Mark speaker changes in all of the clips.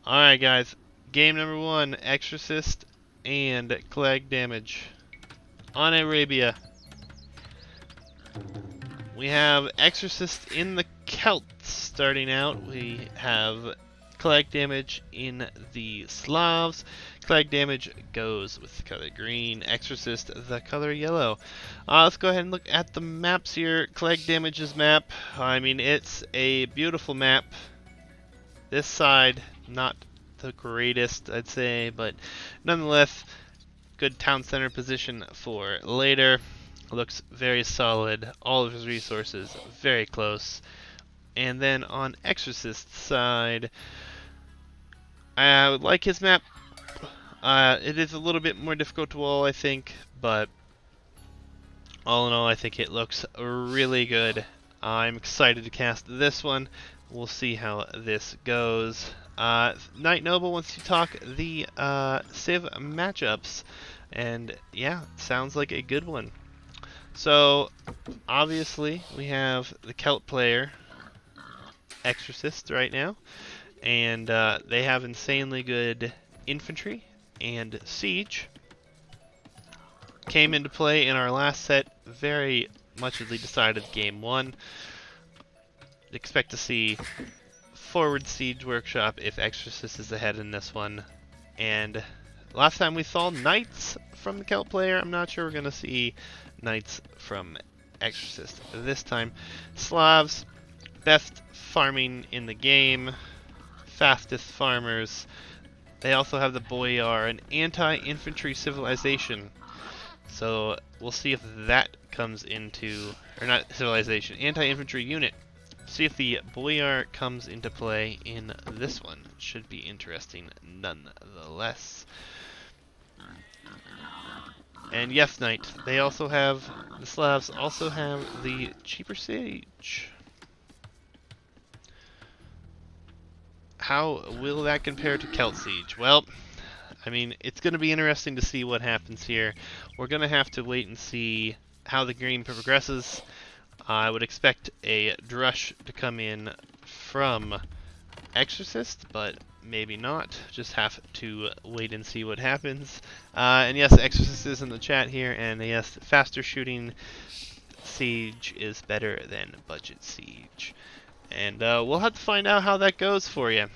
Speaker 1: Alright guys, game number 1, Exorcist and Clag Damage. On Arabia, we have Exorcist in the Celts starting out. We have Clag Damage in the Slavs. Clag Damage goes with the color green, Exorcist the color yellow. Let's go ahead and look at the maps here. Clag Damage's map, I mean, it's a beautiful map. This side, not the greatest, I'd say, but nonetheless, good town center position for later. Looks very solid. All of his resources very close. And then on Exorcist's side, I would like his map. It is a little bit more difficult to wall, I think, but all in all, I think it looks really good. I'm excited to cast this one. We'll see how this goes. Knight Noble wants to talk the Civ matchups, and yeah, sounds like a good one. So, obviously, we have the Celt player, Exorcist, right now, and they have insanely good infantry and siege. Came into play in our last set, very muchly decided game 1. Expect to see forward siege workshop if Exorcist is ahead in this one. And last time we saw knights from the Celt player. I'm not sure we're going to see knights from Exorcist this time. Slavs, best farming in the game, fastest farmers. They also have the Boyar, an anti-infantry civilization. So we'll see if that comes into, or not civilization, anti-infantry unit. See if the Boyar comes into play in this one. Should be interesting nonetheless. And yes, Knight, they also have, the Slavs also have the cheaper siege. How will that compare to Celt Siege? Well, I mean, it's going to be interesting to see what happens here. We're going to have to wait and see how the game progresses. I would expect a drush to come in from Exorcist, but maybe not. Just have to wait and see what happens. And yes, Exorcist is in the chat here, and yes, faster shooting siege is better than budget siege. And we'll have to find out how that goes for you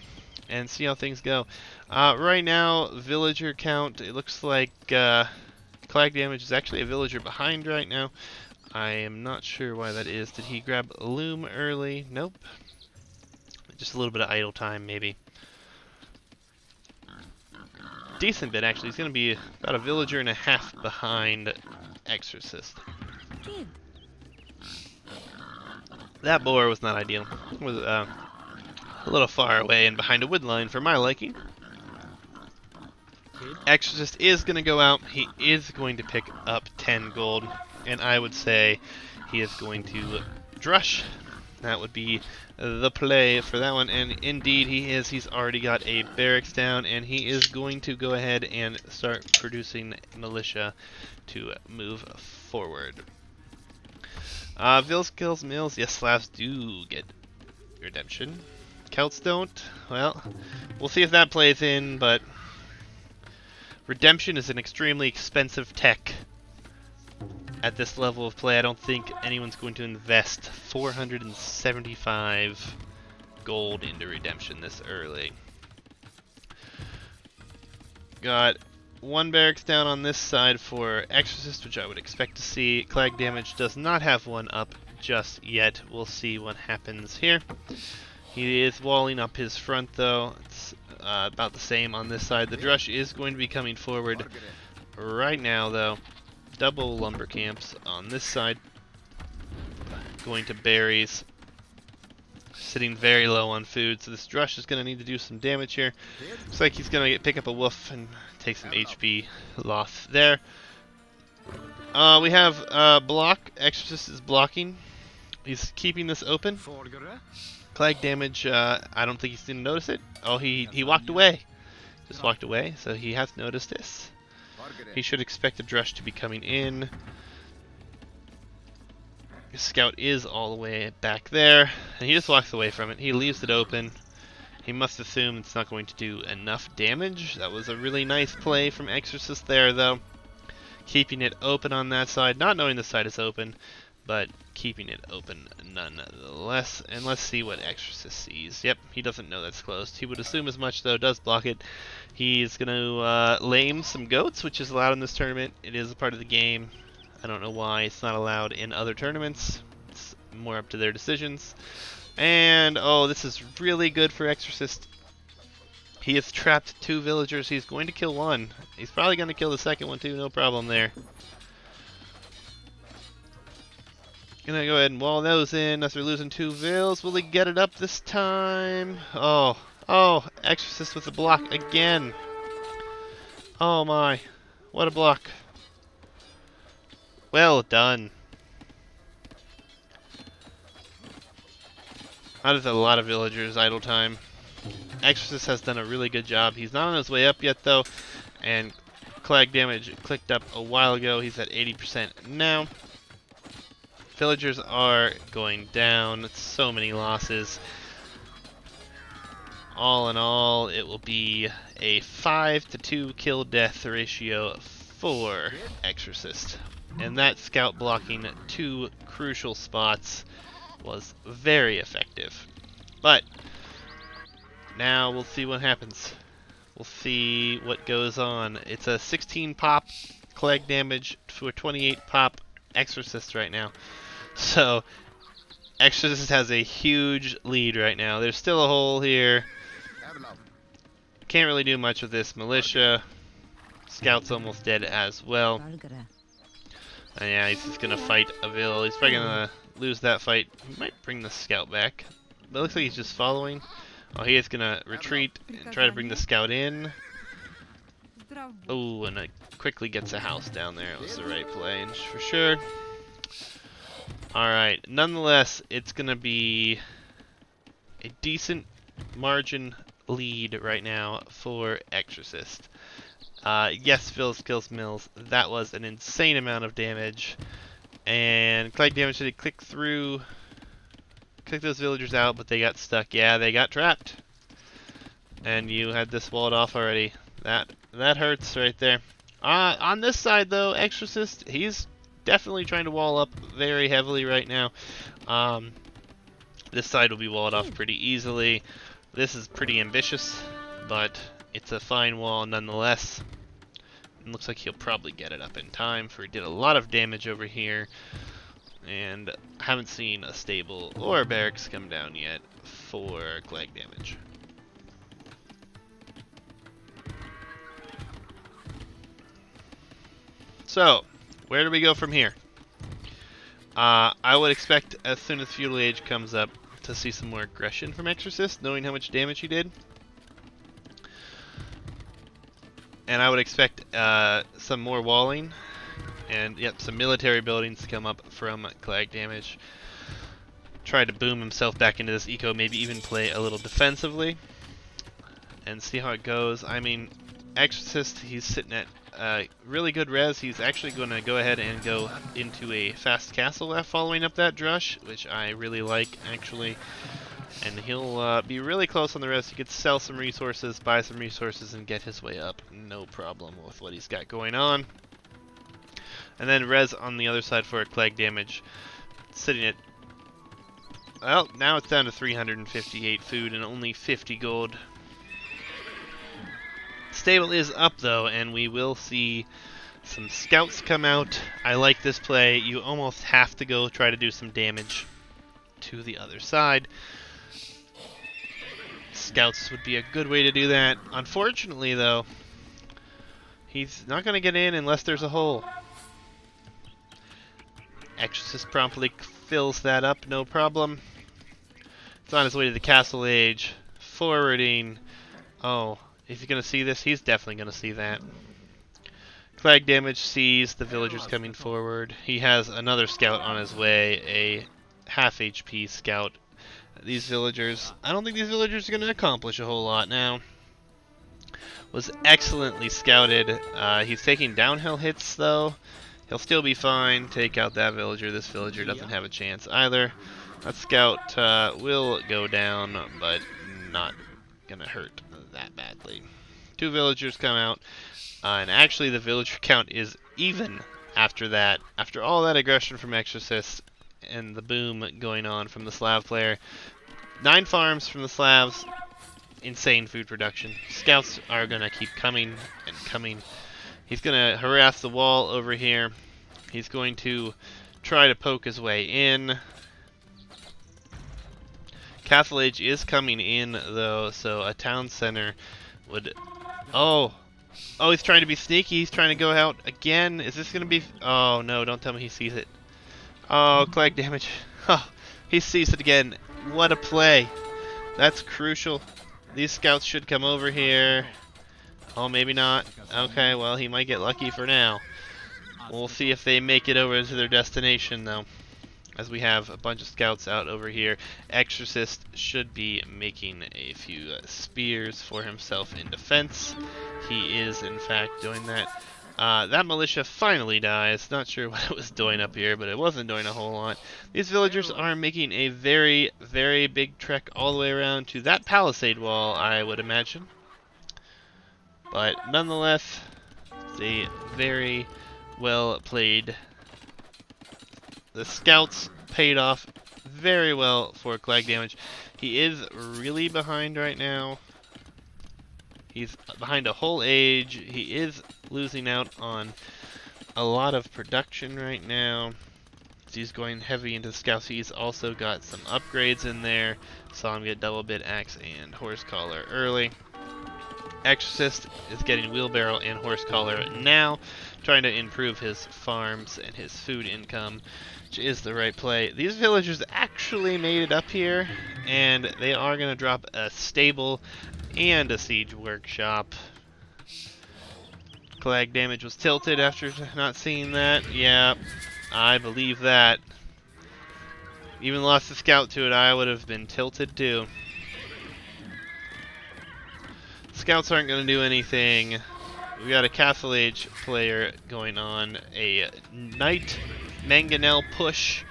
Speaker 1: and see how things go. Right now, villager count, it looks like Clag Damage is actually a villager behind right now. I am not sure why that is. Did he grab Loom early? Nope. Just a little bit of idle time, maybe. Decent bit, actually. He's going to be about a villager and a half behind Exorcist. That boar was not ideal. It was a little far away and behind a wood line for my liking. Exorcist is going to go out. He is going to pick up 10 gold. And I would say he is going to drush. That would be the play for that one. And indeed he is. He's already got a barracks down. And he is going to go ahead and start producing militia to move forward. Vils kills mills. Yes, Slavs do get redemption. Celts don't. Well, we'll see if that plays in. But redemption is an extremely expensive tech. At this level of play, I don't think anyone's going to invest 475 gold into redemption this early. Got one barracks down on this side for Exorcist, which I would expect to see. Clag Damage does not have one up just yet. We'll see what happens here. He is walling up his front, though. It's about the same on this side. The drush is going to be coming forward right now, though. Double lumber camps on this side. Going to berries. Sitting very low on food, so this drush is going to need to do some damage here. Looks like he's going to pick up a wolf and take some HP loss there. We have block. Exorcist is blocking. He's keeping this open. Clag Damage, I don't think he's going to notice it. Oh, he walked away. Just walked away, so he has noticed this. He should expect the drush to be coming in. His scout is all the way back there, and he just walks away from it. He leaves it open. He must assume it's not going to do enough damage. That was a really nice play from Exorcist there, though. Keeping it open on that side, not knowing the side is open, but keeping it open nonetheless. And let's see what Exorcist sees. Yep, he doesn't know that's closed. He would assume as much, though, does block it. He's going to lame some goats, which is allowed in this tournament. It is a part of the game. I don't know why it's not allowed in other tournaments. It's more up to their decisions. And, oh, this is really good for Exorcist. He has trapped 2 villagers. He's going to kill one. He's probably going to kill the second one, too. No problem there. Gonna go ahead and wall those in as we're losing 2 vills. Will he get it up this time? Oh, Exorcist with the block again. Oh my, what a block. Well done. That is a lot of villagers idle time. Exorcist has done a really good job. He's not on his way up yet though, and clag damage clicked up a while ago. He's at 80% now. Villagers are going down. So many losses. All in all, it will be a 5-to-2 kill death ratio for Exorcist. And that scout blocking 2 crucial spots was very effective. But now we'll see what happens. We'll see what goes on. It's a 16 pop clag damage to a 28 pop Exorcist right now. So Exorcist has a huge lead right now. There's still a hole here. Can't really do much with this militia. Scout's almost dead as well. And yeah, he's just gonna fight a vill. He's probably gonna lose that fight. He might bring the scout back. But it looks like he's just following. Oh, he is gonna retreat and try to bring the scout in. Oh, and it quickly gets a house down there. It was the right play, for sure. Alright, nonetheless, it's gonna be a decent margin lead right now for Exorcist. Yes, Phil's kills Mills. That was an insane amount of damage. And clag damage did click through, click those villagers out, but they got stuck. Yeah, they got trapped. And you had this walled off already. That hurts right there. On this side though, Exorcist, he's definitely trying to wall up very heavily right now. This side will be walled off pretty easily. This is pretty ambitious, but it's a fine wall nonetheless. It looks like he'll probably get it up in time, for he did a lot of damage over here. And haven't seen a stable or a barracks come down yet for clag damage. So, where do we go from here? I would expect as soon as Feudal Age comes up to see some more aggression from Exorcist, knowing how much damage he did. And I would expect some more walling, and yep, some military buildings to come up from clag damage. Try to boom himself back into this eco, maybe even play a little defensively, and see how it goes. I mean, Exorcist, he's sitting at really good res. He's actually going to go ahead and go into a fast castle following up that drush, which I really like, actually. And he'll be really close on the res. He could sell some resources, buy some resources, and get his way up. No problem with what he's got going on. And then res on the other side for a clag damage, sitting at, well, now it's down to 358 food and only 50 gold. Stable is up though, and we will see some scouts come out. I like this play. You almost have to go try to do some damage to the other side. Scouts would be a good way to do that. Unfortunately though, he's not going to get in unless there's a hole. Exorcist promptly fills that up, no problem. It's on his way to the Castle Age. Forwarding. Oh, if he's going to see this, he's definitely going to see that. Clag damage sees the villagers coming forward. He has another scout on his way, a half HP scout. These villagers, I don't think these villagers are going to accomplish a whole lot now. Was excellently scouted. He's taking downhill hits though. He'll still be fine. Take out that villager. This villager doesn't have a chance either. That scout will go down, but not gonna hurt that badly. 2 villagers come out, and actually the villager count is even after that. After all that aggression from Exorcist and the boom going on from the Slav player. 9 farms from the Slavs, insane food production. Scouts are gonna keep coming and coming. He's gonna harass the wall over here. He's going to try to poke his way in. Castle Age is coming in though, so a town center would... Oh! Oh, he's trying to be sneaky. He's trying to go out again. Is this going to be... Oh, no, don't tell me he sees it. Oh, clag damage. Oh, he sees it again. What a play. That's crucial. These scouts should come over here. Oh, maybe not. Okay, well, he might get lucky for now. We'll see if they make it over to their destination, though, as we have a bunch of scouts out over here. Exorcist should be making a few spears for himself in defense. He is, in fact, doing that. That militia finally dies. Not sure what it was doing up here, but it wasn't doing a whole lot. These villagers are making a very, very big trek all the way around to that palisade wall, I would imagine. But nonetheless, it's a very well played. The scouts paid off very well for clag damage. He is really behind right now. He's behind a whole age. He is losing out on a lot of production right now. He's going heavy into the scouts. He's also got some upgrades in there. Saw him get double bit axe and horse collar early. Exorcist is getting wheelbarrow and horse collar now, trying to improve his farms and his food income, which is the right play. These villagers actually made it up here, and they are going to drop a stable and a siege workshop. Clag damage was tilted after not seeing that. Yeah, I believe that. Even lost a scout to it, I would have been tilted too. Scouts aren't going to do anything. We got a Castle Age player going on a Knight Mangonel push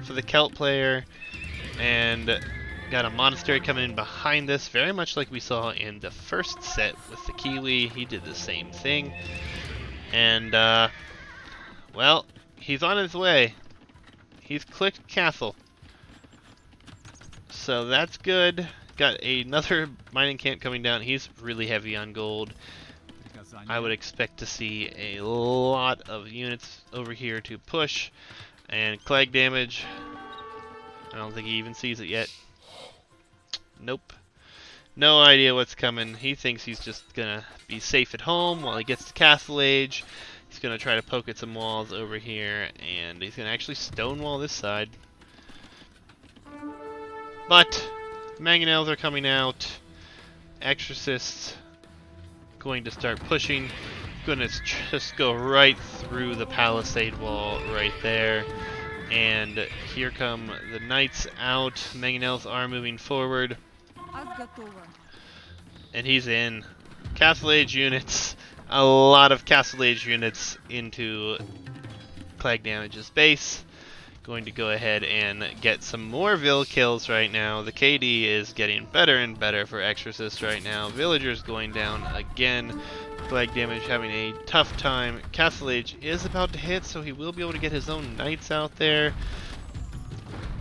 Speaker 1: for the Celt player, and got a monastery coming in behind this, very much like we saw in the first set with the Kiwi. He did the same thing, and well, he's on his way. He's clicked castle, so that's good. Got another mining camp coming down. He's really heavy on gold. I would expect to see a lot of units over here to push. And clag damage, I don't think he even sees it yet. Nope. No idea what's coming. He thinks he's just gonna be safe at home while he gets to Castle Age. He's gonna try to poke at some walls over here, and he's gonna actually stonewall this side. But mangonels are coming out. Exorcists going to start pushing. Gonna just go right through the palisade wall right there. And here come the knights out. Mangonels are moving forward. And he's in. Castle Age units. A lot of Castle Age units into clag damage's base. Going to go ahead and get some more Vill kills right now. The KD is getting better and better for Exorcist right now. Villagers going down again. Clag damage having a tough time. Castle Age is about to hit, so he will be able to get his own knights out there.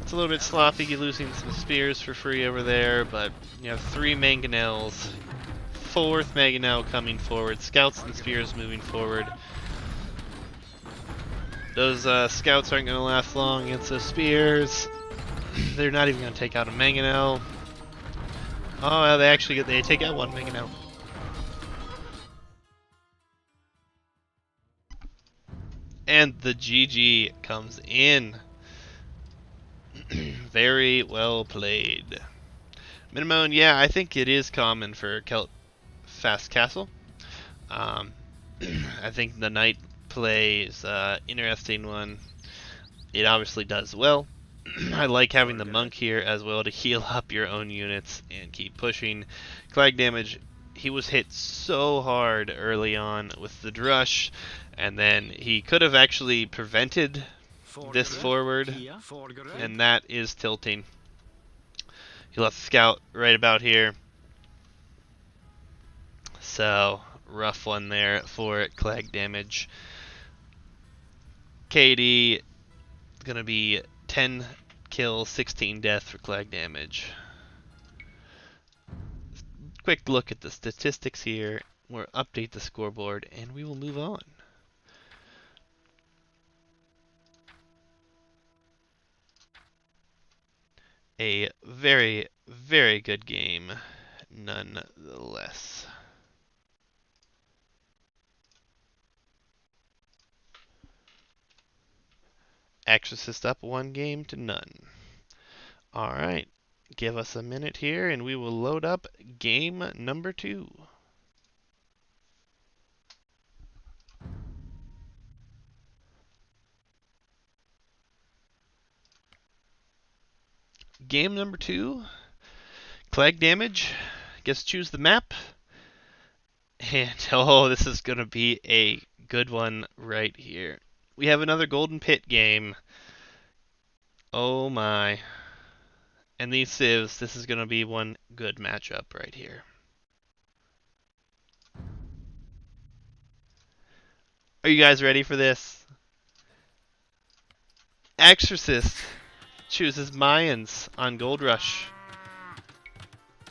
Speaker 1: It's a little bit sloppy losing some spears for free over there, but you have 3 mangonels. 4th mangonel coming forward. Scouts and spears moving forward. Those scouts aren't going to last long against those spears. They're not even going to take out a mangonel. Oh, well, they take out 1 mangonel. And the GG comes in. Very well played. Minimone, yeah, I think it is common for Celt Fast Castle. I think the Knight play is an interesting one. It obviously does well. I like having the Monk here as well to heal up your own units and keep pushing. Clag damage, he was hit so hard early on with the Drush, and then he could have actually prevented this forward, and that is tilting. He left the scout right about here. So, rough one there for Clag damage. KD gonna be 10 kills, 16 death for Clag damage. Quick look at the statistics here. We'll update the scoreboard and we will move on. A very, very good game, nonetheless. Exorcist up 1 game to none. Alright, give us a minute here and we will load up game number 2. Game number 2, Clag damage, gets to choose the map. And oh, this is going to be a good one right here. We have another Golden Pit game. Oh my. And these civs, this is going to be one good matchup right here. Are you guys ready for this? Exorcist chooses Mayans on Gold Rush.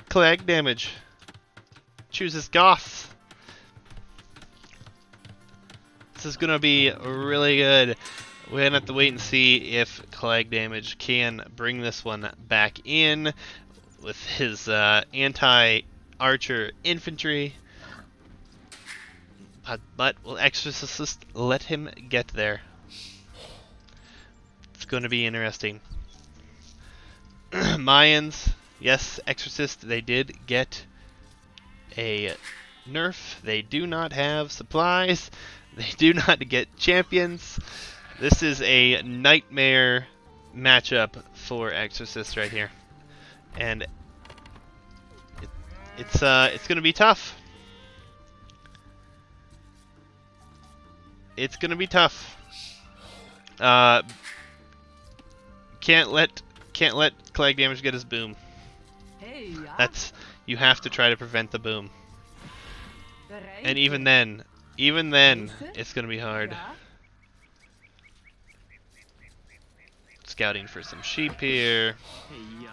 Speaker 1: Clag damage chooses Goths. This is going to be really good. We're going to have to wait and see if Clag damage can bring this one back in with his anti-archer infantry. But will Exorcist let him get there? It's going to be interesting. Mayans, yes, Exorcist, they did get a nerf. They do not have supplies. They do not get champions. This is a nightmare matchup for Exorcist right here, and it's going to be tough. It's going to be tough. Can't let Clag damage get his boom. That's, you have to try to prevent the boom. And even then, it's going to be hard. Scouting for some sheep here,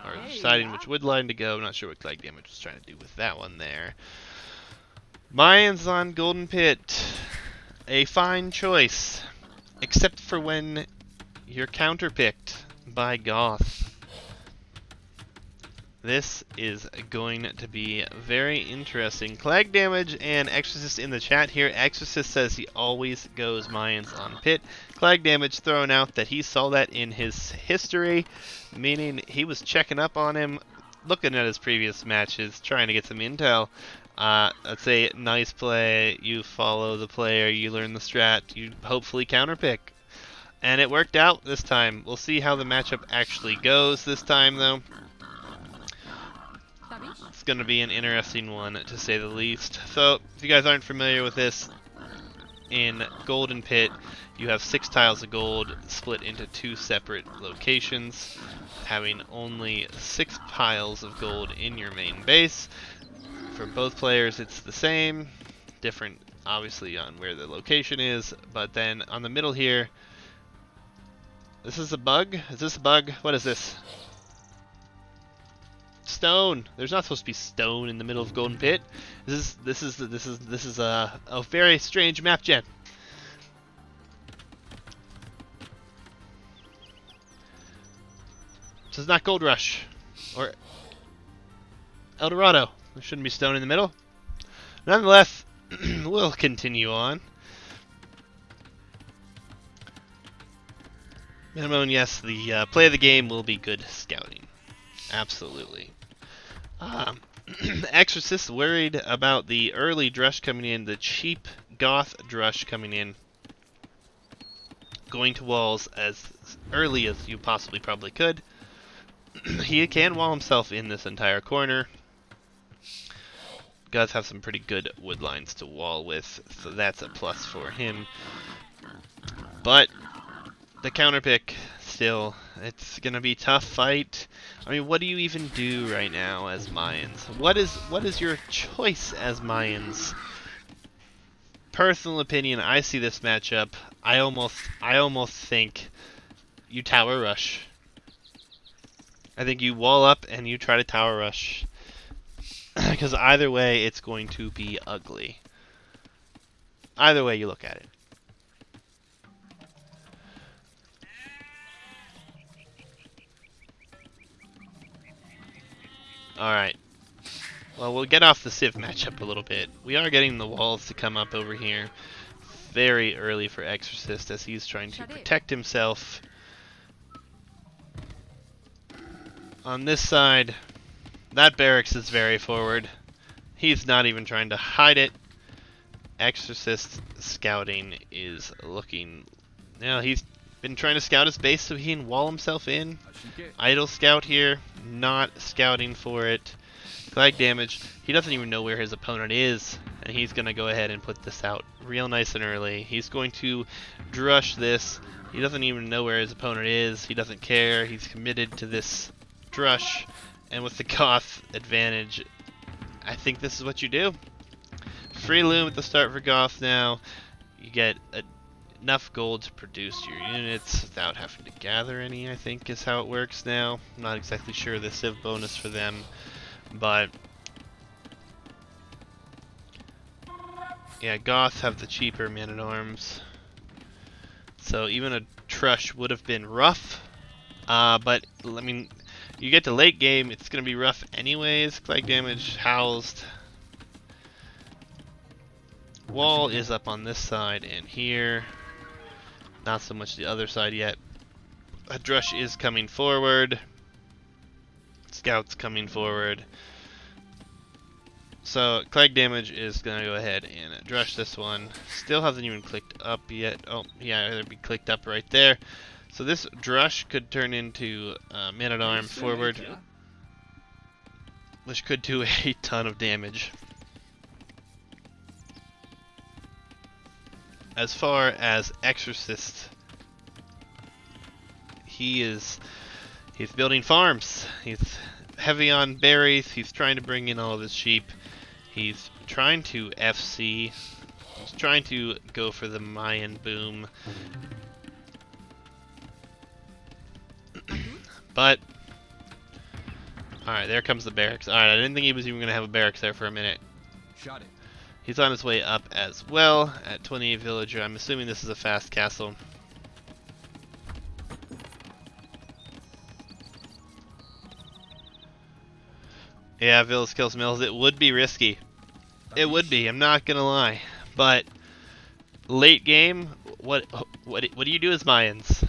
Speaker 1: or deciding which wood line to go. I'm not sure what Clag damage was trying to do with that one there. Mayans on Golden Pit, a fine choice, except for when you're counterpicked by Goth. This is going to be very interesting. Clag damage and Exorcist in the chat here. Exorcist says he always goes Mayans on Pit. Clag damage thrown out that he saw that in his history, meaning he was checking up on him, looking at his previous matches, trying to get some intel. That's a nice play. You follow the player, you learn the strat, you hopefully counterpick. And it worked out this time. We'll see how the matchup actually goes this time, though. It's going to be an interesting one, to say the least. So, if you guys aren't familiar with this, in Golden Pit, you have 6 tiles of gold split into 2 separate locations, having only 6 piles of gold in your main base. For both players, it's the same, different obviously on where the location is, but then on the middle here, this is a bug? Is this a bug? What is this? Stone. There's not supposed to be stone in the middle of Golden Pit. This is a very strange map gen. This is not Gold Rush or El Dorado. There shouldn't be stone in the middle. Nonetheless, we'll continue on. Minimum, yes, the play of the game will be good scouting. Absolutely. Exorcist worried about the early drush coming in, the cheap goth drush coming in. Going to walls as early as you possibly probably could. He can wall himself in this entire corner. Does have some pretty good wood lines to wall with, so that's a plus for him. But the counterpick still It's gonna be a tough fight. I mean, what do you even do right now as Mayans? What is your choice as Mayans? Personal opinion, I see this matchup. I almost think you tower rush. I think you wall up and you try to tower rush. Because either way, it's going to be ugly. Either way you look at it. Alright. Well, we'll get off the Civ matchup a little bit. We are getting the walls to come up over here very early for x0r6st as he's trying to protect himself. On this side, that barracks is very forward. He's not even trying to hide it. x0r6st scouting is looking... Now, he's been trying to scout his base so he can wall himself in. Idle scout here, not scouting for it. Flag damage, he doesn't even know where his opponent is, and he's going to go ahead and put this out real nice and early. He's going to drush this. He doesn't even know where his opponent is. He doesn't care. He's committed to this drush, and with the Goth advantage, I think this is what you do. Free loom at the start for Goth now. You get enough gold to produce your units without having to gather any, I think is how it works now. I'm not exactly sure the Civ bonus for them, but yeah, Goths have the cheaper man-at-arms. So even a trush would have been rough, but I mean, you get to late game, it's going to be rough anyways. Flag damage, housed. Wall is up on this side and here. Not so much the other side yet. A drush is coming forward. Scouts coming forward. So Clegg damage is going to go ahead and drush this one. Still hasn't even clicked up yet. Oh, yeah, it'll be clicked up right there. So this drush could turn into man-at-arm forward, which could do a ton of damage. As far as x0r6st, he's building farms. He's heavy on berries. He's trying to bring in all of his sheep. He's trying to FC. He's trying to go for the Mayan boom. But alright, there comes the barracks. Alright, I didn't think he was even gonna have a barracks there for a minute.
Speaker 2: Shot it.
Speaker 1: He's on his way up as well at 28 villager. I'm assuming this is a fast castle. Yeah, Villas kills Mills. It would be risky. It would be. I'm not gonna lie. But late game, what do you do as Mayans?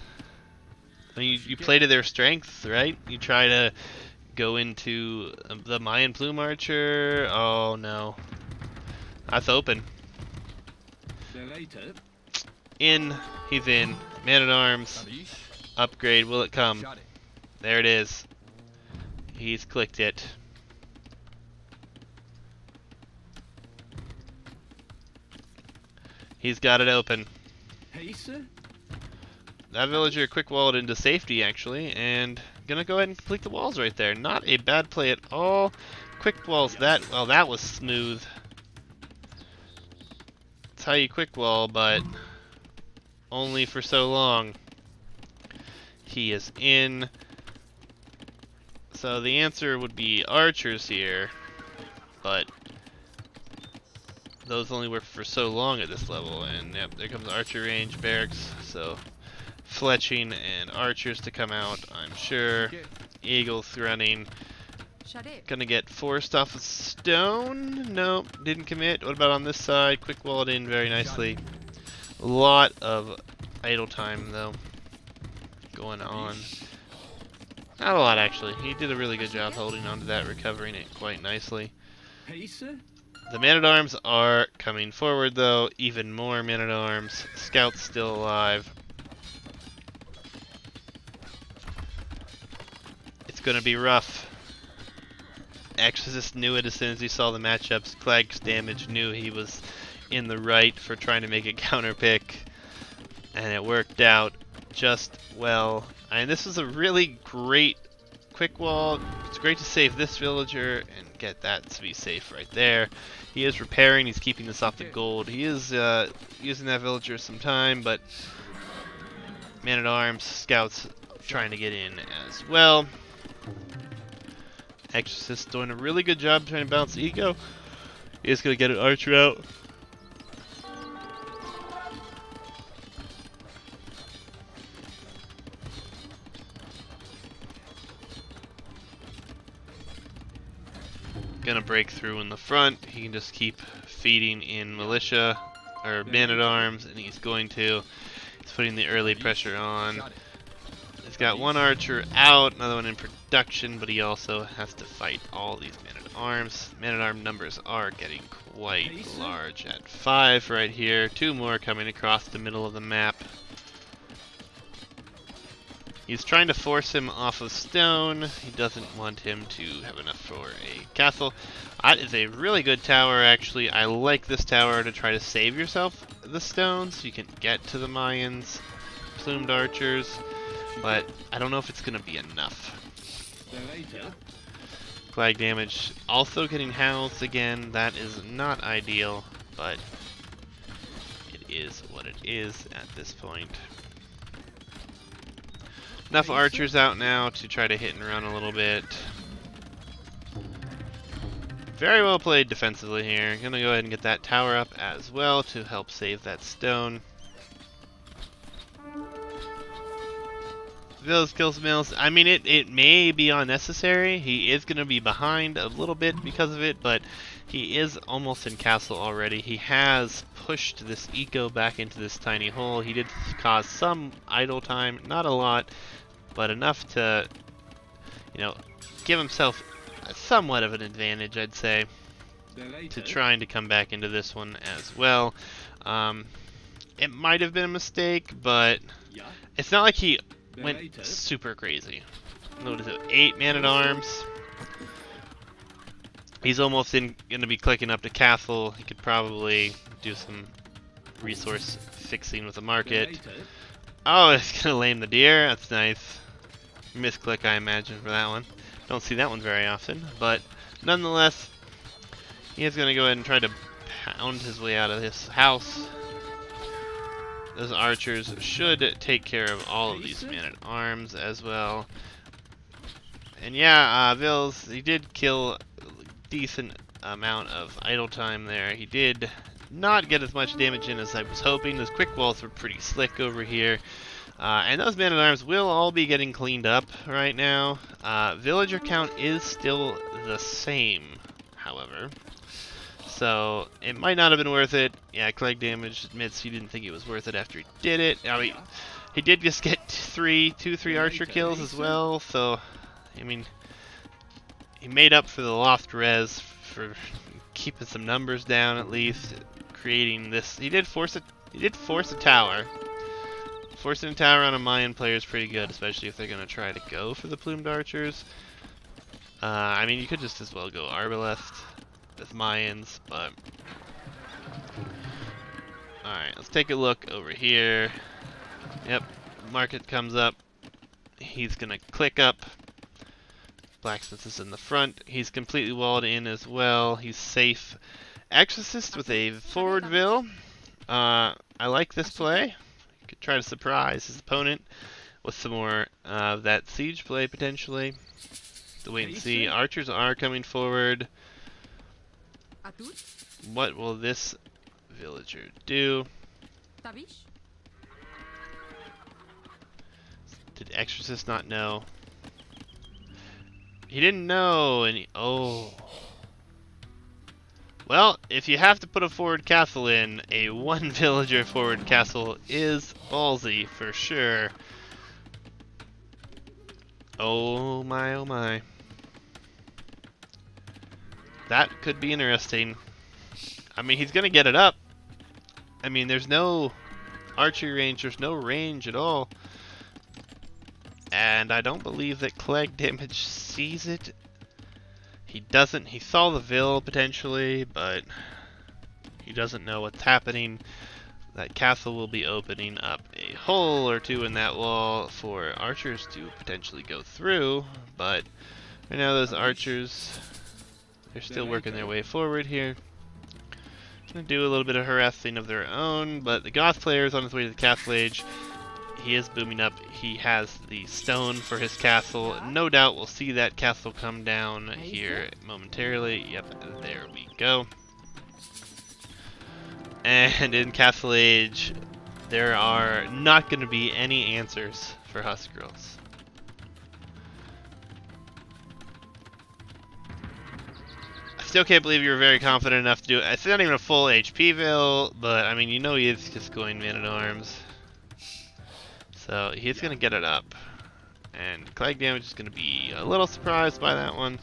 Speaker 1: I mean, you play to their strengths, right? You try to go into the Mayan Plume Archer. Oh no. That's open. In. He's in. Man-at-arms. Upgrade. Will it come? There it is. He's clicked it. He's got it open. That villager quick walled into safety, actually, and gonna go ahead and complete the walls right there. Not a bad play at all. Quick walls that, well, that was smooth. That's how you quick wall, but only for so long. He is in. So the answer would be archers here, but those only work for so long at this level, and yep, there comes archer range barracks, so fletching and archers to come out, I'm sure. Eagles running. Gonna get forced off a stone. Nope, didn't commit. What about on this side? Quick walled in very nicely. A lot of idle time though going on. Not a lot actually. He did a really good job holding on to that, recovering it quite nicely. The man-at-arms are coming forward though. Even more man-at-arms. Scouts still alive. It's gonna be rough. x0r6st knew it as soon as he saw the matchups. Clagg's damage knew he was in the right for trying to make a counter pick, and it worked out. just well. And this is a really great quick wall. It's great to save this villager and get that to be safe right there. He is repairing, he's keeping this off the gold. He is using that villager some time, but man-at-arms, scouts trying to get in as well. Exorcist doing a really good job trying to balance the eco. He is going to get an archer out. Gonna break through in the front. He can just keep feeding in militia or man-at-arms, and he's going to. He's putting the early pressure on. He's got one archer out, another one in production, but he also has to fight all these man-at-arms. Man-at-arm numbers are getting quite large at 5 right here. 2 more coming across the middle of the map. He's trying to force him off of stone. He doesn't want him to have enough for a castle. That is a really good tower, actually. I like this tower to try to save yourself the stones so you can get to the Mayans' plumed archers, but I don't know if it's going to be enough. Flag damage also getting housed again. That is not ideal, but it is what it is at this point. Enough archers out now to try to hit and run a little bit. Very well played defensively here. Gonna go ahead and get that tower up as well to help save that stone. Village kills mills. I mean, it may be unnecessary. He is gonna be behind a little bit because of it, but he is almost in castle already. He has pushed this eco back into this tiny hole. He did cause some idle time, not a lot, but enough to, you know, give himself somewhat of an advantage, I'd say, to trying to come back into this one as well. It might have been a mistake, but it's not like he went super crazy. What is it? 8 man-at-arms. He's almost going to be clicking up to castle. He could probably do some resource fixing with the market. Oh, it's going to lame the deer. That's nice. Misclick, I imagine, for that one. Don't see that one very often, but nonetheless, he is going to go ahead and try to pound his way out of this house. Those archers should take care of all of these man-at-arms as well. And yeah, Vils, he did kill a decent amount of idle time there. He did not get as much damage in as I was hoping. Those quick walls were pretty slick over here. And those man-at-arms will all be getting cleaned up right now. Villager count is still the same, however. So, it might not have been worth it. Yeah, Clegg Damage admits he didn't think it was worth it after he did it. I mean, he did just get 3 archer kills as well, so, I mean, he made up for the lost res for keeping some numbers down at least, creating this. He did force a tower. Forcing a tower on a Mayan player is pretty good, especially if they're going to try to go for the plumed archers. I mean, you could just as well go Arbalest with Mayans, but... Alright, let's take a look over here. Yep, market comes up. He's going to click up. Blacksmith is in the front. He's completely walled in as well. He's safe. Exorcist with a forward Vil. I like this play. Could try to surprise his opponent with some more of that siege play potentially. To wait and see. Archers are coming forward. What will this villager do? Did Exorcist not know? He didn't know, and oh. Well, if you have to put a forward castle in, a 1 villager forward castle is ballsy for sure. Oh my, oh my. That could be interesting. I mean, he's gonna get it up. I mean, there's no archery range, there's no range at all. And I don't believe that Clegg Damage sees it. He doesn't. He saw the Vil potentially, but he doesn't know what's happening. that castle will be opening up a hole or two in that wall for archers to potentially go through, but right now those archers, they're still working their way forward here. Gonna do a little bit of harassing of their own, but the Goth player is on his way to the castle age. He is booming up. He has the stone for his castle. No doubt we'll see that castle come down here momentarily. Yep, there we go. And in Castle Age, there are not going to be any answers for Husk Girls. I still can't believe you were very confident enough to do it. It's not even a full HP bill, but I mean, you know he is just going man-at-arms. So he's going to get it up. And Clag Damage is going to be a little surprised by that one.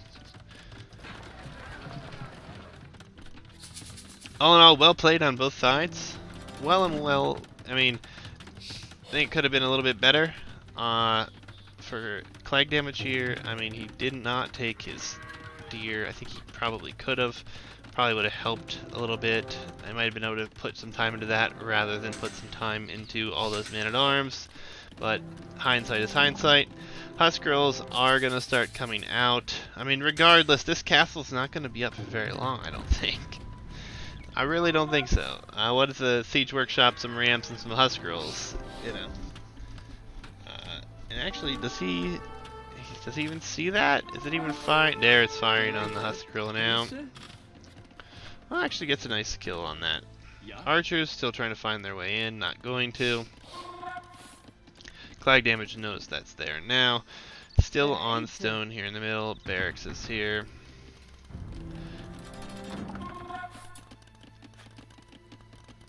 Speaker 1: All in all, well played on both sides. I mean, I think it could have been a little bit better for Clag Damage here. I mean, he did not take his deer. I think he probably could have. Probably would have helped a little bit. I might have been able to put some time into that rather than put some time into all those man-at-arms. But hindsight is hindsight. Husk Girls are going to start coming out. I mean, regardless, this castle's not going to be up for very long, I don't think. I really don't think so. What is the Siege Workshop, some ramps, and some Husk Girls, you know. And actually, does he even see that? Is it even firing? There, it's firing on the Husk Girl now. Well, actually gets a nice kill on that. Archers still trying to find their way in, not going to. Clag Damage knows that's there now. Still on stone here in the middle. Barracks is here.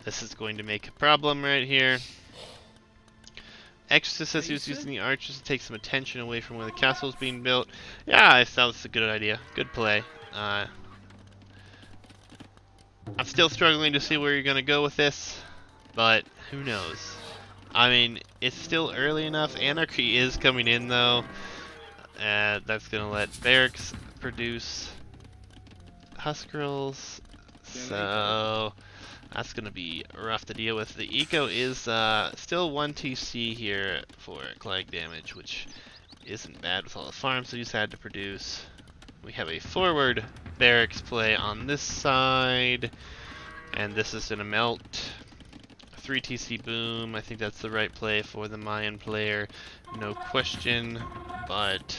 Speaker 1: This is going to make a problem right here. Exorcist says he was using the archers to take some attention away from where the castle is being built. Yeah, I thought this was a good idea. Good play. I'm still struggling to see where you're going to go with this, but who knows. I mean, it's still early enough. Anarchy is coming in, though. That's going to let Barracks produce Husk Girls. So that's going to be rough to deal with. The eco is still 1 TC here for Clag Damage, which isn't bad with all the farms that he's had to produce. We have a forward Barracks play on this side, and this is going to melt. 3 TC boom, I think that's the right play for the Mayan player, no question, but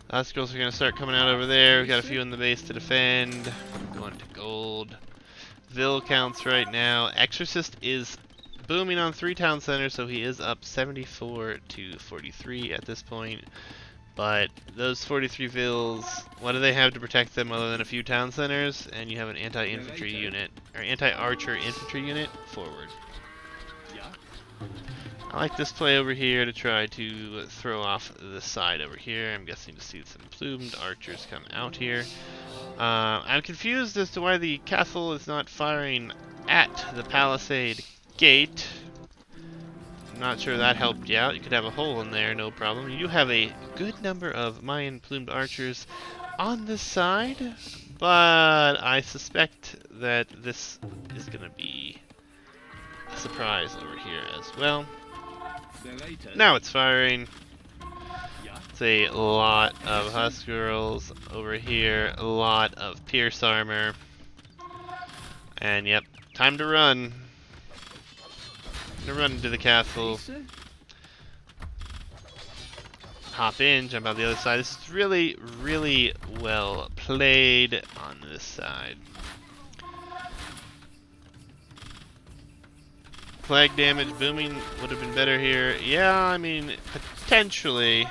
Speaker 1: Husk Girls are going to start coming out over there. We've got a few in the base to defend. Going to gold. Vil counts right now. Exorcist is booming on 3 town centers, so he is up 74 to 43 at this point. But those 43 Vils, what do they have to protect them other than a few town centers? And you have an anti-infantry unit, or anti-archer infantry unit forward. I like this play over here to try to throw off the side over here. I'm guessing to see some plumed archers come out here. I'm confused as to why the castle is not firing at the palisade gate. I'm not sure that helped you out. You could have a hole in there, no problem. You do have a good number of Mayan plumed archers on this side, but I suspect that this is going to be a surprise over here as well. Now it's firing. It's a lot of Husk Girls over here, a lot of Pierce Armor. And yep, time to run. Gonna run into the castle. Hop in, jump out the other side. This is really, really well played on this side. Clag Damage booming would have been better here. Yeah, I mean, potentially.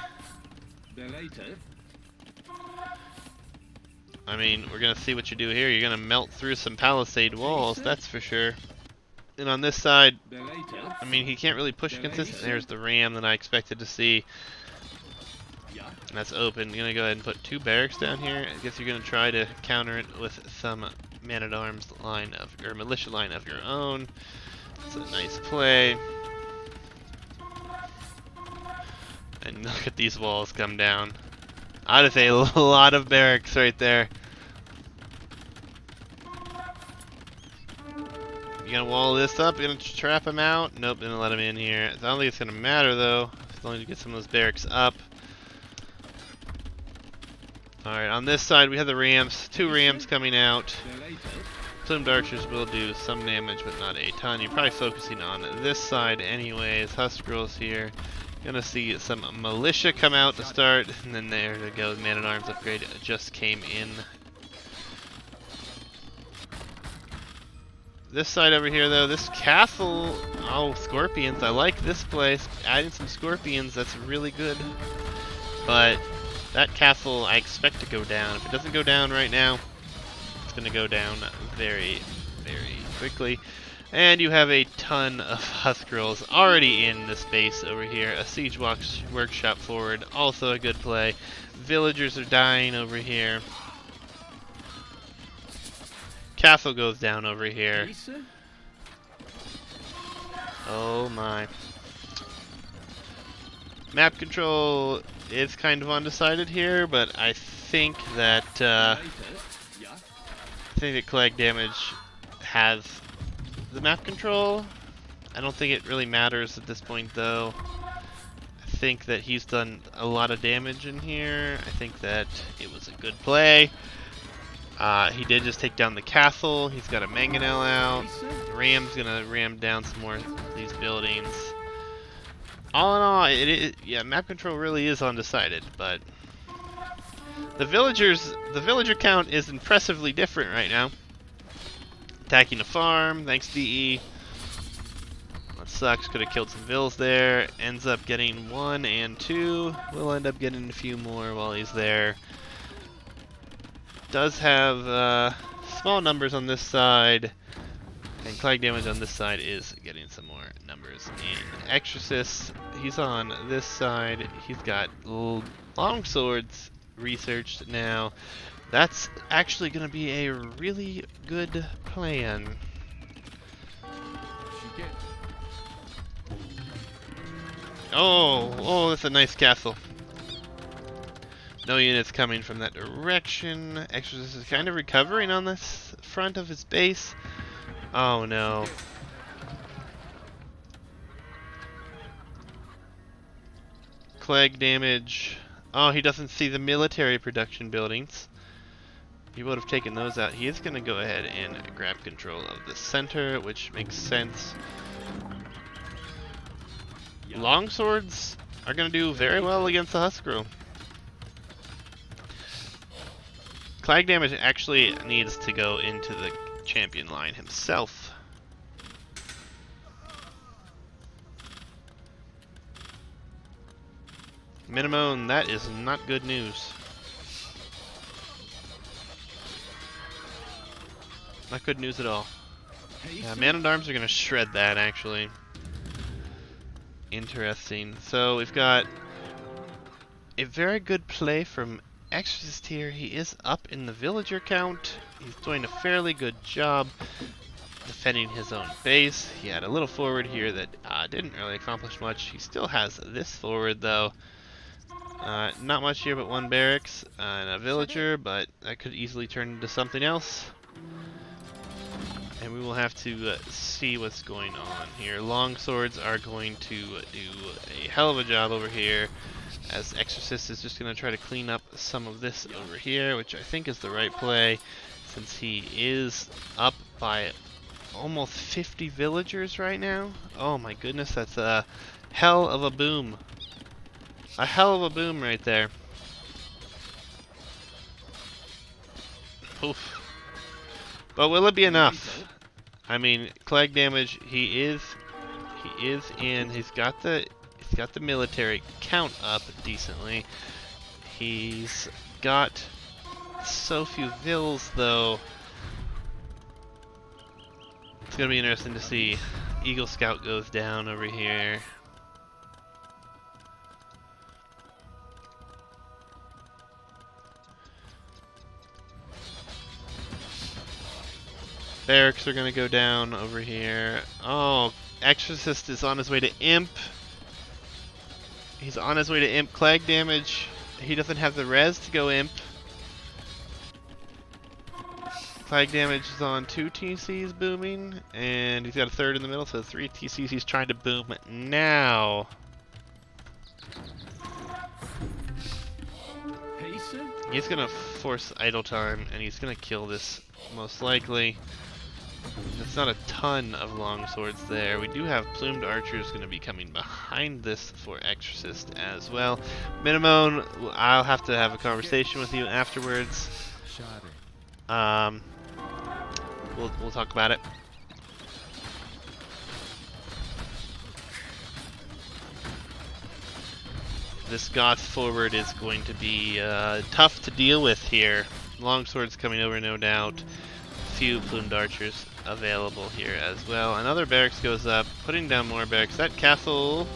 Speaker 1: I mean, we're gonna see what you do here. You're gonna melt through some palisade walls, that's for sure. And on this side, I mean, he can't really push consistent. There's the ram that I expected to see. And that's open. You're gonna go ahead and put 2 barracks down here. I guess you're gonna try to counter it with some man-at-arms line of, or militia line of your own. It's a nice play. And look at these walls come down. I'd say a lot of barracks right there. You gonna wall this up? You gonna trap him out? Nope, didn't let him in here. I don't think it's gonna matter though, as long as you get some of those barracks up. Alright, on this side we have the Rams. 2 Rams coming out. Plumed Archers will do some damage, but not a ton. You're probably focusing on this side anyways. Huskarls here. Gonna see some militia come out to start, and then there to go. Man-at-Arms upgrade just came in. This side over here, though, this castle. Oh, Scorpions! I like this place. Adding some Scorpions, that's really good. But that castle, I expect to go down. If it doesn't go down right now, it's gonna go down very, very quickly. And you have a ton of Huskarls already in this base over here. A Siege Workshop forward, also a good play. Villagers are dying over here. Castle goes down over here. Oh my. Map control is kind of undecided here, but I think that Clag Damage has the map control. I don't think it really matters at this point though. I think that he's done a lot of damage in here. I think that it was a good play. He did just take down the castle. He's got a mangonel out. The Ram's gonna ram down some more of these buildings. All in all, yeah, map control really is undecided, but the villager count is impressively different right now. Attacking a farm, thanks DE. That sucks, could have killed some vills there. Ends up getting 1 and 2. We'll end up getting a few more while he's there. Does have small numbers on this side, and Clag Damage on this side is getting some more numbers in. Exorcist, he's on this side. He's got long swords researched now. That's actually going to be a really good plan. Oh, that's a nice castle. No units coming from that direction. Exorcist is kind of recovering on this front of his base. Oh no. Clag Damage. Oh, he doesn't see the military production buildings. He would have taken those out. He is going to go ahead and grab control of the center, which makes sense. Longswords are going to do very well against the Huskarl. Clag Damage actually needs to go into the champion line himself. Minimum, that is not good news. Not good news at all. Yeah, Man-at-Arms are going to shred that, actually. Interesting. So we've got a very good play from Exorcist here. He is up in the villager count. He's doing a fairly good job defending his own base. He had a little forward here that didn't really accomplish much. He still has this forward, though. Not much here but 1 barracks and a villager, but that could easily turn into something else. And we will have to see what's going on here. Longswords are going to do a hell of a job over here, as Exorcist is just going to try to clean up some of this over here, which I think is the right play, since he is up by almost 50 villagers right now. Oh my goodness, that's a hell of a boom. A hell of a boom right there. Oof. But will it be enough? I mean, Clag Damage, he is in. He's got the military count up decently. He's got so few vills though. It's gonna be interesting to see. Eagle Scout goes down over here. Barracks are gonna go down over here. Oh, Exorcist is on his way to Imp. He's on his way to Imp. Clag Damage. He doesn't have the res to go Imp. Flag damage is on 2 TCs booming, and he's got a third in the middle, so 3 TCs he's trying to boom now. He's gonna force idle time, and he's gonna kill this most likely. There's not a ton of long swords there. We do have plumed archers gonna be coming behind this for Exorcist as well. Minimum, I'll have to have a conversation with you afterwards. We'll talk about it. This Goth forward is going to be tough to deal with here. Longswords coming over, no doubt. Few plumed archers available here as well. Another barracks goes up, putting down more barracks. That castle...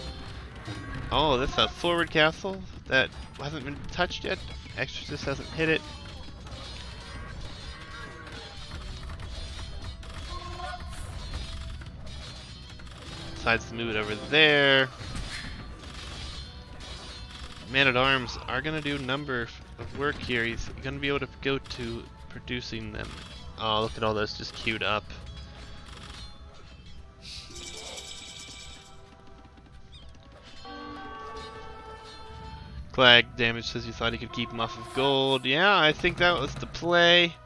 Speaker 1: Oh, that's a forward castle that hasn't been touched yet. Exorcist hasn't hit it. Decides to move it over there. Man-at-Arms are going to do a number of work here. He's going to be able to go to producing them. Oh, look at all those just queued up. Clag damage says you thought he could keep him off of gold. Yeah, I think that was the play.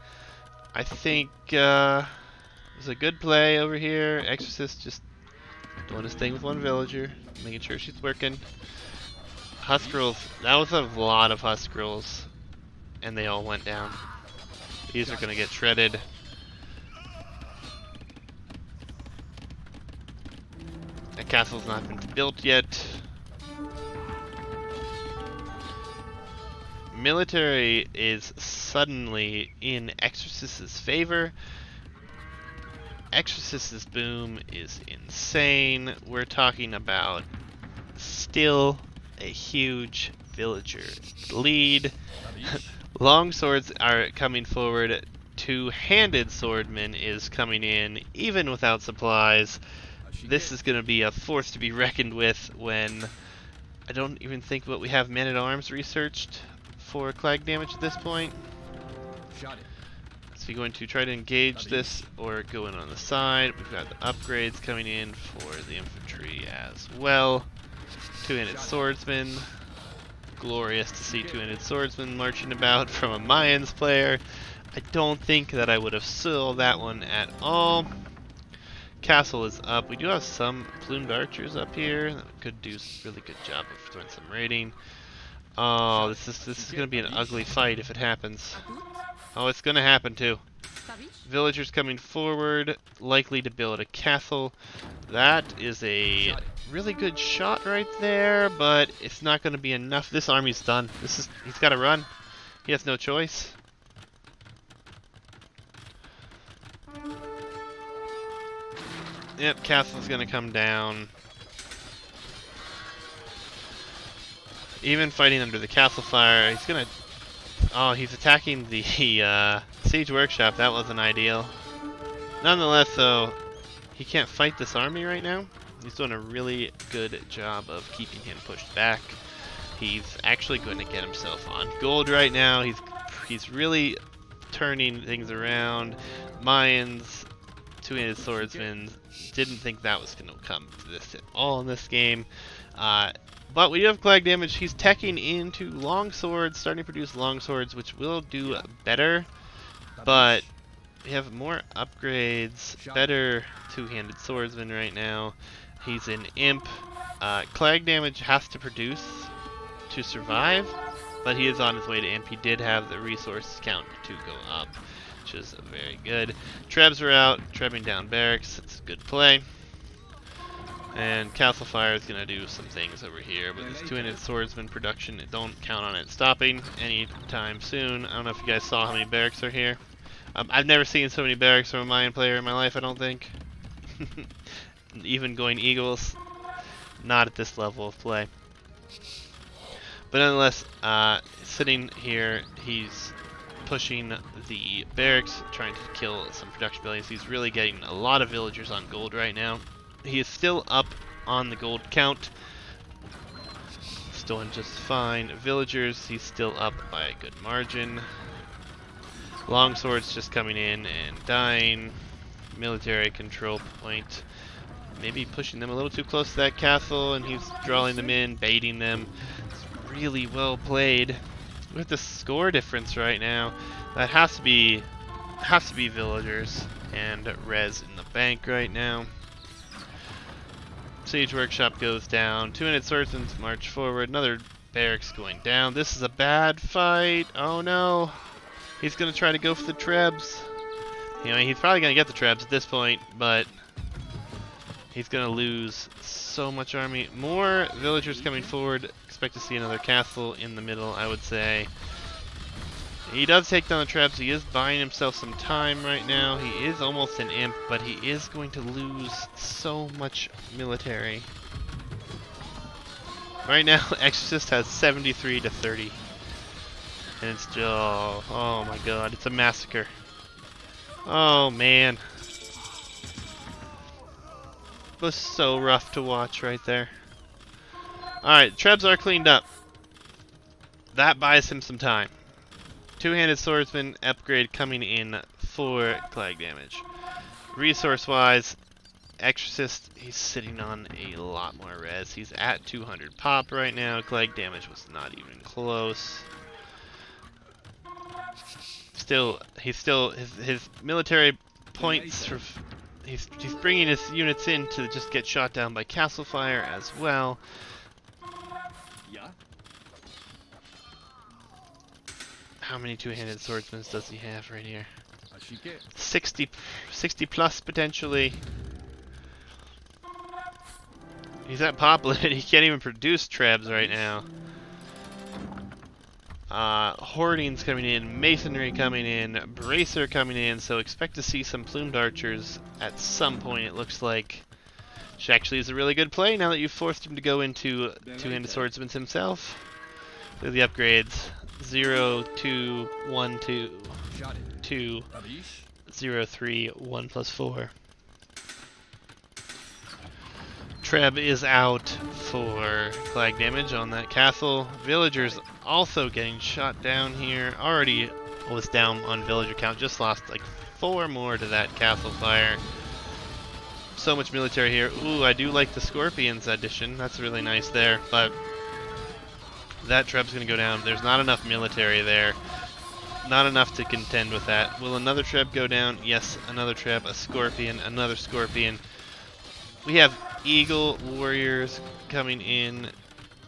Speaker 1: I think it was a good play over here. Exorcist just doing his thing with one villager, making sure she's working. Huskrulls, that was a lot of Huskrulls, and they all went down. These are going to get shredded. That castle's not been built yet. Military is suddenly in Exorcist's favor. Exorcist's boom is insane. We're talking about still a huge villager lead. Long swords are coming forward. Two-handed swordman is coming in, even without supplies. This is going to be a force to be reckoned with when I don't even think what we have man-at-arms researched for clag damage at this point. So you're going to try to engage this or go in on the side. We've got the upgrades coming in for the infantry as well. Two-handed swordsman. Glorious to see two-handed swordsman marching about from a Mayans player. I don't think that I would have sold that one at all. Castle is up. We do have some plumed archers up here that could do a really good job of doing some raiding. Oh, this is going to be an ugly fight if it happens. Oh, it's going to happen too. Villagers coming forward, likely to build a castle. That is a really good shot right there, but it's not going to be enough. This army's done. He's got to run. He has no choice. Yep, castle's going to come down. Even fighting under the castle fire, he's going to... Oh, he's attacking the siege workshop. That wasn't ideal. Nonetheless, though, he can't fight this army right now. He's doing a really good job of keeping him pushed back. He's actually going to get himself on gold right now. He's really turning things around. Mayans, two-handed swordsmen, didn't think that was going to come to this at all in this game. But we do have clag damage. He's teching into longswords, starting to produce longswords, which will do better. But we have more upgrades, better two-handed swordsman right now. He's an imp. Clag damage has to produce to survive, but he is on his way to imp. He did have the resource count to go up, which is very good. Trebs are out, trebbing down barracks. It's a good play. And Castle Fire is going to do some things over here, but this two-handed swordsman production, don't count on it stopping anytime soon. I don't know if you guys saw how many barracks are here. I've never seen so many barracks from a Mayan player in my life, I don't think. Even going Eagles, not at this level of play. But nonetheless, sitting here, he's pushing the barracks, trying to kill some production buildings. He's really getting a lot of villagers on gold right now. He is still up on the gold count. Still doing just fine. Villagers, he's still up by a good margin. Longswords just coming in and dying. Military control point. Maybe pushing them a little too close to that castle, and he's drawing them in, baiting them. It's really well played. Look at the score difference right now. That has to be villagers and res in the bank right now. Siege workshop goes down. 200 swordsmen march forward. Another barracks going down. This is a bad fight. Oh no. He's gonna try to go for the trebs. You know, he's probably gonna get the trebs at this point, but he's gonna lose so much army. More villagers coming forward. Expect to see another castle in the middle, I would say. He does take down the traps. He is buying himself some time right now. He is almost an imp, but he is going to lose so much military. Right now, Exorcist has 73 to 30. And it's just, oh my god, it's a massacre. Oh man. It was so rough to watch right there. Alright, trebs are cleaned up. That buys him some time. Two-handed swordsman upgrade coming in for clag damage. Resource-wise, Exorcist, he's sitting on a lot more res. He's at 200 pop right now. Clag damage was not even close. His military points. He's bringing his units in to just get shot down by castle fire as well. How many two-handed swordsmen does he have right here? 60 plus potentially. He's at pop limit. He can't even produce trebs right now. Hoarding's coming in, masonry coming in, bracer coming in, so expect to see some plumed archers at some point, it looks like. Which actually is a really good play now that you've forced him to go into two-handed swordsman himself. Look at the upgrades. 0, 2, 1, 2, 2, 0, 3, 1 plus 4. Treb is out for clag damage on that castle. Villagers also getting shot down here. Already was down on villager count. Just lost like 4 more to that castle fire. So much military here. Ooh, I do like the Scorpions addition. That's really nice there. But that treb's going to go down. There's not enough military there. Not enough to contend with that. Will another treb go down? Yes, another treb. A Scorpion. Another Scorpion. We have Eagle Warriors coming in.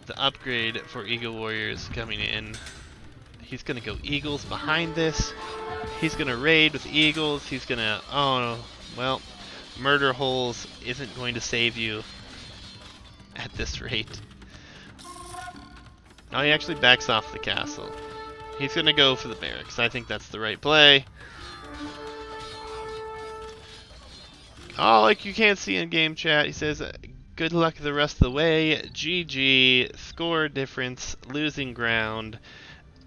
Speaker 1: The upgrade for Eagle Warriors coming in. He's going to go Eagles behind this. He's going to raid with Eagles. He's going to... Oh, well, Murder Holes isn't going to save you at this rate. No, he actually backs off the castle. He's going to go for the barracks. I think that's the right play. Oh, like you can't see in game chat, he says, good luck the rest of the way. GG, score difference, losing ground,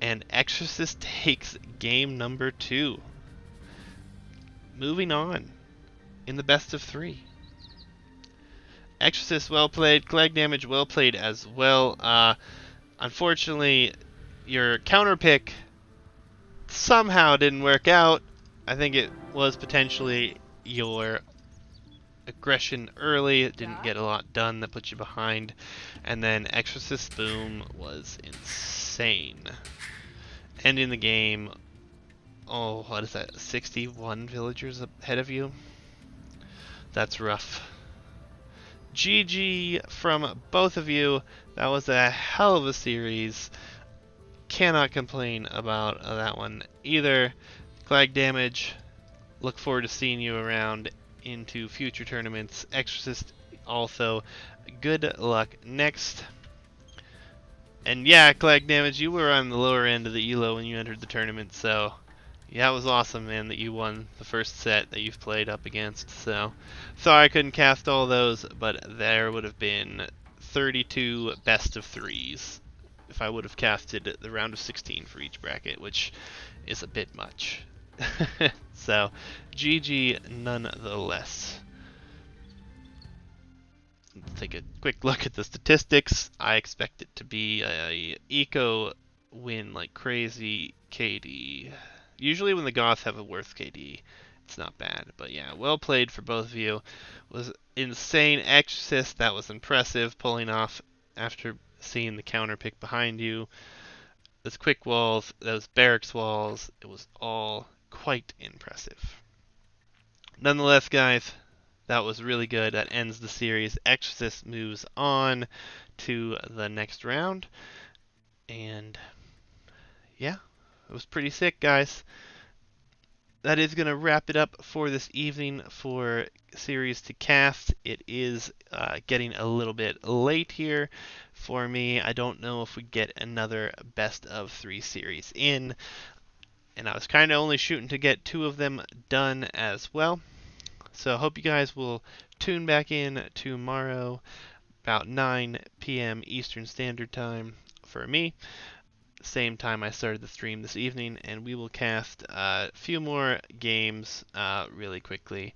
Speaker 1: and Exorcist takes game number 2. Moving on in the best of 3. Exorcist well played, clag damage well played as well. Unfortunately, your counter pick somehow didn't work out. I think it was potentially your aggression early. It didn't get a lot done. That put you behind. And then Exorcist Boom was insane. Ending the game, oh, what is that? 61 villagers ahead of you? That's rough. GG from both of you. That was a hell of a series. Cannot complain about that one either. Clag damage. Look forward to seeing you around into future tournaments. Exorcist also. Good luck next. And yeah, clag damage, you were on the lower end of the elo when you entered the tournament, so yeah, it was awesome, man, that you won the first set that you've played up against. So sorry I couldn't cast all those, but there would have been 32 best of 3s if I would have casted the round of 16 for each bracket, which is a bit much. So GG nonetheless. Let's take a quick look at the statistics. I expect it to be a eco win like crazy. KD Usually when the Goths have a worse KD, it's not bad. But yeah, well played for both of you. Was insane Exorcist. That was impressive, pulling off after seeing the counter pick behind you. Those quick walls, those barracks walls, it was all quite impressive. Nonetheless, guys, that was really good. That ends the series. Exorcist moves on to the next round. And yeah, it was pretty sick, guys. That is going to wrap it up for this evening for series to cast. It is getting a little bit late here for me. I don't know if we get another best of 3 series in. And I was kind of only shooting to get 2 of them done as well. So I hope you guys will tune back in tomorrow about 9 p.m. Eastern Standard Time for me. Same time I started the stream this evening, and we will cast a few more games really quickly.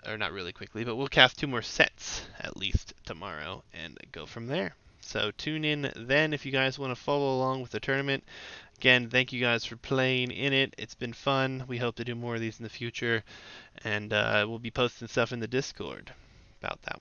Speaker 1: Or not really quickly, but we'll cast 2 more sets at least tomorrow and go from there. So tune in then if you guys want to follow along with the tournament. Again, thank you guys for playing in it. It's been fun. We hope to do more of these in the future. And we'll be posting stuff in the Discord about that.